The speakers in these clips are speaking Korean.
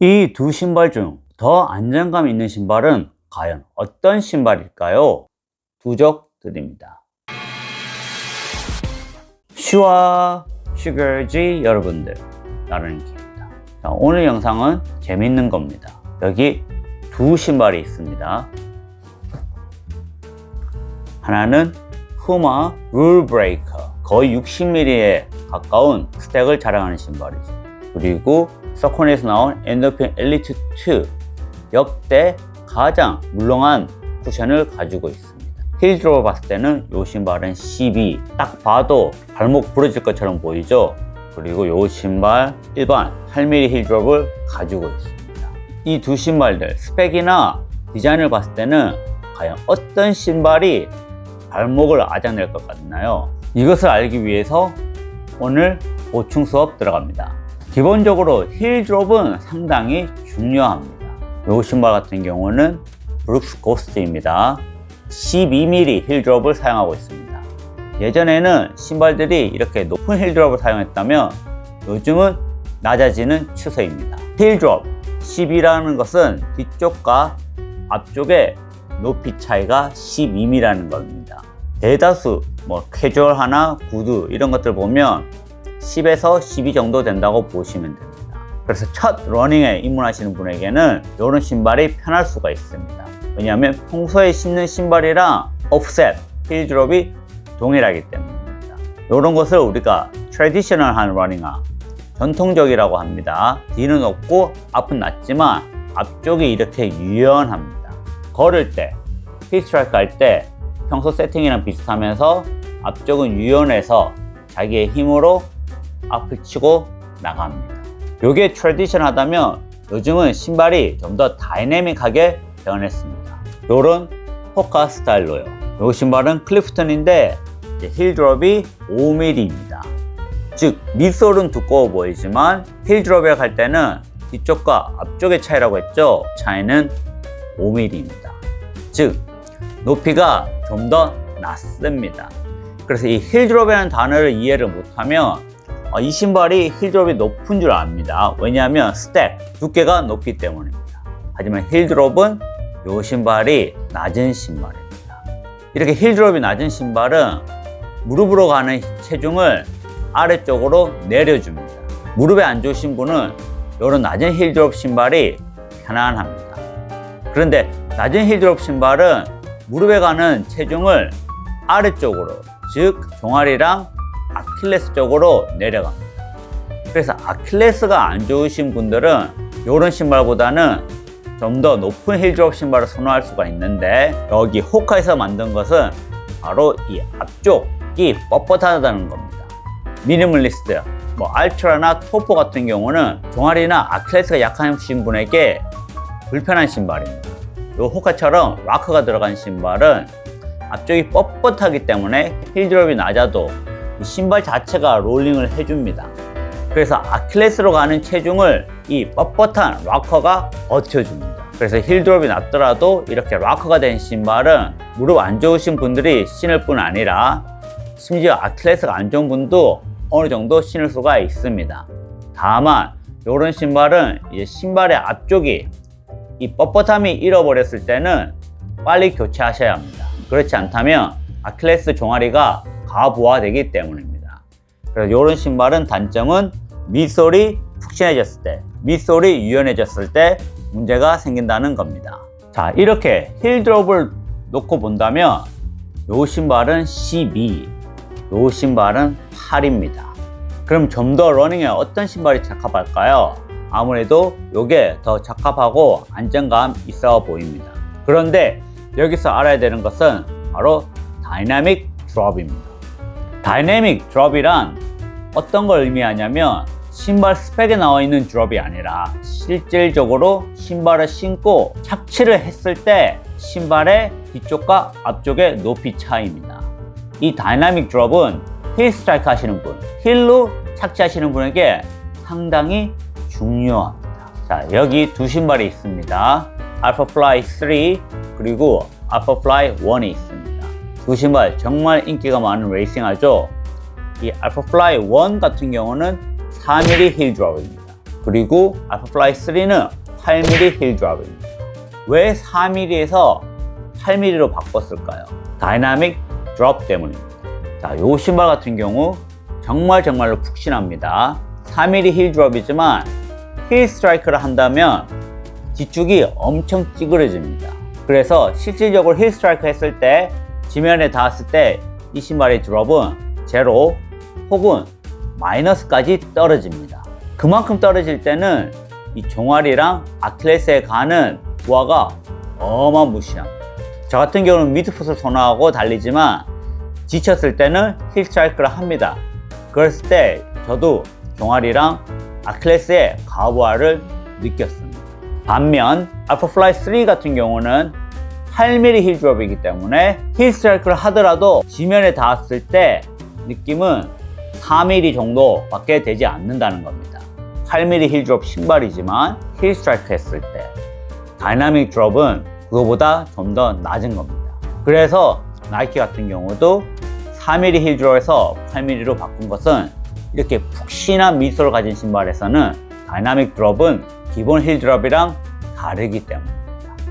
이 두 신발 중 더 안정감 있는 신발은 과연 어떤 신발일까요? 두 적 드립니다. 슈아 슈거지 여러분들, 나른이입니다. 오늘 영상은 재밌는 겁니다. 여기 두 신발이 있습니다. 하나는 푸마 룰 브레이커, 거의 60mm에 가까운 스택을 자랑하는 신발이죠. 그리고 서콘에서 나온 엔더핀 엘리트 2, 역대 가장 물렁한 쿠션을 가지고 있습니다. 힐드롭을 봤을 때는 이 신발은 12, 딱 봐도 발목 부러질 것처럼 보이죠. 그리고 이 신발 일반 8mm 힐드롭을 가지고 있습니다. 이 두 신발들 스펙이나 디자인을 봤을 때는 과연 어떤 신발이 발목을 아작낼 것 같나요? 이것을 알기 위해서 오늘 보충 수업 들어갑니다. 기본적으로 힐드롭은 상당히 중요합니다. 이 신발 같은 경우는 브룩스 고스트입니다. 12mm 힐드롭을 사용하고 있습니다. 예전에는 신발들이 이렇게 높은 힐드롭을 사용했다면 요즘은 낮아지는 추세입니다. 힐드롭 10이라는 것은 뒤쪽과 앞쪽의 높이 차이가 12mm라는 겁니다. 대다수 캐주얼하나 구두 이런 것들 보면 10에서 12 정도 된다고 보시면 됩니다. 그래서 첫 러닝에 입문하시는 분에게는 이런 신발이 편할 수가 있습니다. 왜냐하면 평소에 신는 신발이랑 오프셋, 힐드롭이 동일하기 때문입니다. 이런 것을 우리가 트래디셔널한 러닝화, 전통적이라고 합니다. 뒤는 높고 앞은 낮지만 앞쪽이 이렇게 유연합니다. 걸을 때, 힐스트라이크 할 때 평소 세팅이랑 비슷하면서 앞쪽은 유연해서 자기의 힘으로 앞을 치고 나갑니다. 이게 트래디셔널하다면 요즘은 신발이 좀 더 다이내믹하게 변했습니다. 요런 호카 스타일로요. 이 신발은 클리프턴인데 힐드롭이 5mm입니다. 즉 밑솔은 두꺼워 보이지만 힐드롭에 갈 때는 뒤쪽과 앞쪽의 차이라고 했죠. 차이는 5mm입니다. 즉 높이가 좀 더 낮습니다. 그래서 이 힐드롭이라는 단어를 이해를 못하면 이 신발이 힐드롭이 높은 줄 압니다. 왜냐하면 스택, 두께가 높기 때문입니다. 하지만 힐드롭은 이 신발이 낮은 신발입니다. 이렇게 힐드롭이 낮은 신발은 무릎으로 가는 체중을 아래쪽으로 내려줍니다. 무릎에 안 좋으신 분은 이런 낮은 힐드롭 신발이 편안합니다. 그런데 낮은 힐드롭 신발은 무릎에 가는 체중을 아래쪽으로, 즉 종아리랑 아킬레스 쪽으로 내려갑니다. 그래서 아킬레스가 안 좋으신 분들은 이런 신발보다는 좀 더 높은 힐드롭 신발을 선호할 수가 있는데, 여기 호카에서 만든 것은 바로 이 앞쪽이 뻣뻣하다는 겁니다. 미니멀리스트, 알트라나 토포 같은 경우는 종아리나 아킬레스가 약하신 분에게 불편한 신발입니다. 이 호카처럼 락커가 들어간 신발은 앞쪽이 뻣뻣하기 때문에 힐드롭이 낮아도 이 신발 자체가 롤링을 해줍니다. 그래서 아킬레스로 가는 체중을 이 뻣뻣한 락커가 버텨줍니다. 그래서 힐드롭이 낮더라도 이렇게 락커가 된 신발은 무릎 안 좋으신 분들이 신을 뿐 아니라 심지어 아킬레스가 안 좋은 분도 어느 정도 신을 수가 있습니다. 다만 이런 신발은 신발의 앞쪽이 이 뻣뻣함이 잃어버렸을 때는 빨리 교체하셔야 합니다. 그렇지 않다면 아킬레스 종아리가 가부화되기 때문입니다. 그래서 이런 신발은 단점은 밑솔이 푹신해졌을 때, 밑솔이 유연해졌을 때 문제가 생긴다는 겁니다. 자, 이렇게 힐드롭을 놓고 본다면 이 신발은 12, 이 신발은 8입니다. 그럼 좀 더 러닝에 어떤 신발이 적합할까요? 아무래도 이게 더 적합하고 안정감 있어 보입니다. 그런데 여기서 알아야 되는 것은 바로 다이내믹 드롭입니다. 다이내믹 드롭이란 어떤 걸 의미하냐면 신발 스펙에 나와 있는 드롭이 아니라 실질적으로 신발을 신고 착지를 했을 때 신발의 뒤쪽과 앞쪽의 높이 차이입니다. 이 다이내믹 드롭은 힐 스트라이크 하시는 분, 힐로 착지하시는 분에게 상당히 중요합니다. 자, 여기 두 신발이 있습니다. 알파플라이 3 그리고 알파플라이 1이 있습니다. 두 신발 정말 인기가 많은 레이싱화죠. 이 알파플라이 1 같은 경우는 4mm 힐 드롭입니다. 그리고 알파플라이 3는 8mm 힐 드롭입니다. 왜 4mm에서 8mm로 바꿨을까요? 다이나믹 드롭 때문입니다. 자, 요 신발 같은 경우 정말로 푹신합니다. 4mm 힐 드롭이지만 힐 스트라이크를 한다면 뒤쪽이 엄청 찌그러집니다. 그래서 실질적으로 힐 스트라이크 했을 때 지면에 닿았을 때 이 신발의 드롭은 제로 혹은 마이너스까지 떨어집니다. 그만큼 떨어질 때는 이 종아리랑 아킬레스에 가는 부하가 어마무시합니다. 저 같은 경우는 미드풋을 선호하고 달리지만 지쳤을 때는 힐 스트라이크를 합니다. 그랬을 때 저도 종아리랑 아킬레스의 가부하를 느꼈습니다. 반면 알파플라이 3 같은 경우는 8mm 힐 드롭이기 때문에 힐 스트라이크를 하더라도 지면에 닿았을 때 느낌은 4mm 정도밖에 되지 않는다는 겁니다. 8mm 힐 드롭 신발이지만 힐 스트라이크 했을 때 다이나믹 드롭은 그거보다 좀 더 낮은 겁니다. 그래서 나이키 같은 경우도 4mm 힐 드롭에서 8mm로 바꾼 것은 이렇게 푹신한 미솔을 가진 신발에서는 다이나믹 드롭은 기본 힐 드롭이랑 다르기 때문입니다.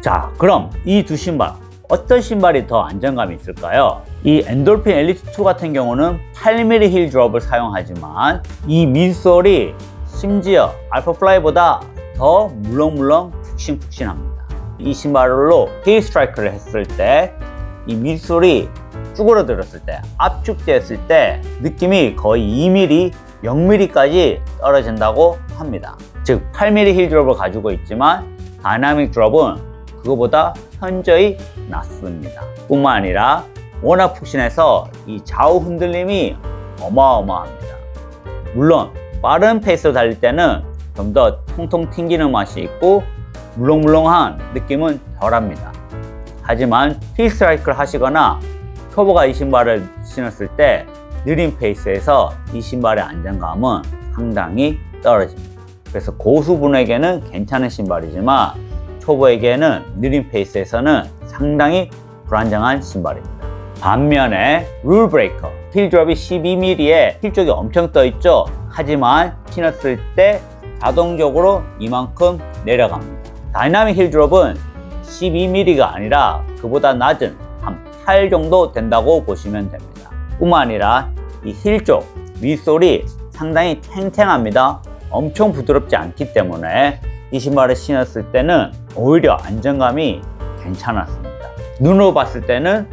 자, 그럼 이 두 신발 어떤 신발이 더 안정감이 있을까요? 이 엔돌핀 엘리트2 같은 경우는 8mm 힐 드롭을 사용하지만 이 mid솔이 심지어 알파플라이보다 더 물렁물렁 푹신푹신합니다. 이 신발로 힐 스트라이크를 했을 때 이 mid솔이 쭈그러들었을 때, 압축되었을 때 느낌이 거의 2mm, 0mm까지 떨어진다고 합니다. 즉 8mm 힐 드롭을 가지고 있지만 다이나믹 드롭은 그거보다 현저히 낮습니다. 뿐만 아니라 워낙 푹신해서 이 좌우 흔들림이 어마어마합니다. 물론 빠른 페이스로 달릴 때는 좀 더 통통 튕기는 맛이 있고 물렁물렁한 느낌은 덜합니다. 하지만 힐 스트라이크를 하시거나 초보가 이 신발을 신었을 때 느린 페이스에서 이 신발의 안정감은 상당히 떨어집니다. 그래서 고수분에게는 괜찮은 신발이지만 초보에게는 느린 페이스에서는 상당히 불안정한 신발입니다. 반면에 룰 브레이커 힐 드롭이 12mm에 힐 쪽이 엄청 떠 있죠. 하지만 신었을 때 자동적으로 이만큼 내려갑니다. 다이나믹 힐 드롭은 12mm가 아니라 그보다 낮은 한 8 정도 된다고 보시면 됩니다. 뿐만 아니라 이 힐 쪽 윗솔이 상당히 탱탱합니다. 엄청 부드럽지 않기 때문에 이 신발을 신었을 때는 오히려 안정감이 괜찮았습니다. 눈으로 봤을 때는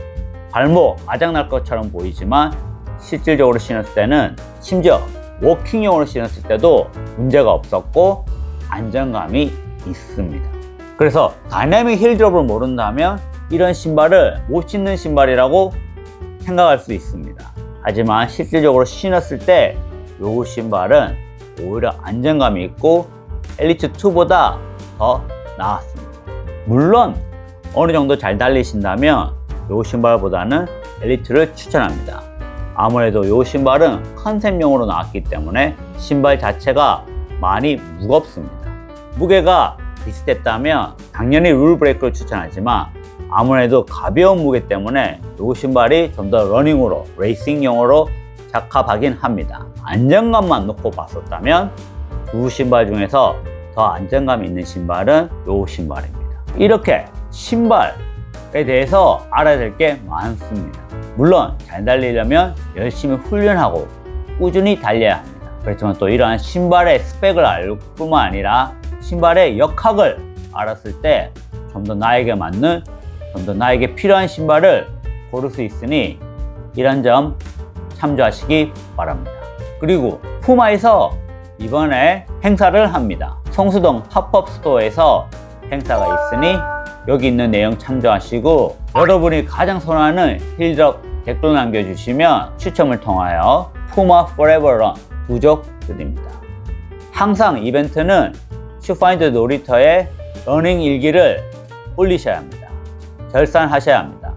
발목 아작날 것처럼 보이지만 실질적으로 신었을 때는 심지어 워킹용으로 신었을 때도 문제가 없었고 안정감이 있습니다. 그래서 다이나믹 힐 드롭을 모른다면 이런 신발을 못 신는 신발이라고 생각할 수 있습니다. 하지만 실질적으로 신었을 때 이 신발은 오히려 안정감이 있고 엘리트2보다 더 나았습니다. 물론 어느 정도 잘 달리신다면 이 신발보다는 엘리트를 추천합니다. 아무래도 이 신발은 컨셉용으로 나왔기 때문에 신발 자체가 많이 무겁습니다. 무게가 비슷했다면 당연히 룰 브레이크를 추천하지만 아무래도 가벼운 무게 때문에 이 신발이 좀 더 러닝으로 레이싱용으로 적합하긴 합니다. 안정감만 놓고 봤었다면 두 신발 중에서 더 안정감 있는 신발은 이 신발입니다. 이렇게 신발에 대해서 알아야 될 게 많습니다. 물론 잘 달리려면 열심히 훈련하고 꾸준히 달려야 합니다. 그렇지만 또 이러한 신발의 스펙을 알 뿐만 아니라 신발의 역학을 알았을 때 좀 더 나에게 맞는, 좀 더 나에게 필요한 신발을 고를 수 있으니 이런 점 참조하시기 바랍니다. 그리고 푸마에서 이번에 행사를 합니다. 성수동 팝업 스토어에서 행사가 있으니 여기 있는 내용 참조하시고 여러분이 가장 선호하는 힐 드롭 댓글 남겨주시면 추첨을 통하여 푸마 포레버 런 2족 드립니다. 항상 이벤트는 슈파인드 놀이터에 러닝 일기를 올리셔야 합니다. 결산하셔야 합니다.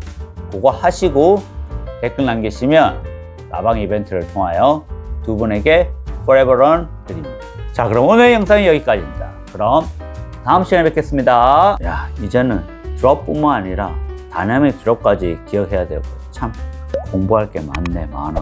그거 하시고 댓글 남기시면 라방 이벤트를 통하여 두 분에게 포레버 런 드립니다. 자, 그럼 오늘 영상은 여기까지입니다. 그럼 다음 시간에 뵙겠습니다. 야, 이제는 드롭뿐만 아니라 다이나믹 드롭까지 기억해야 되고 참 공부할 게 많네, 많아.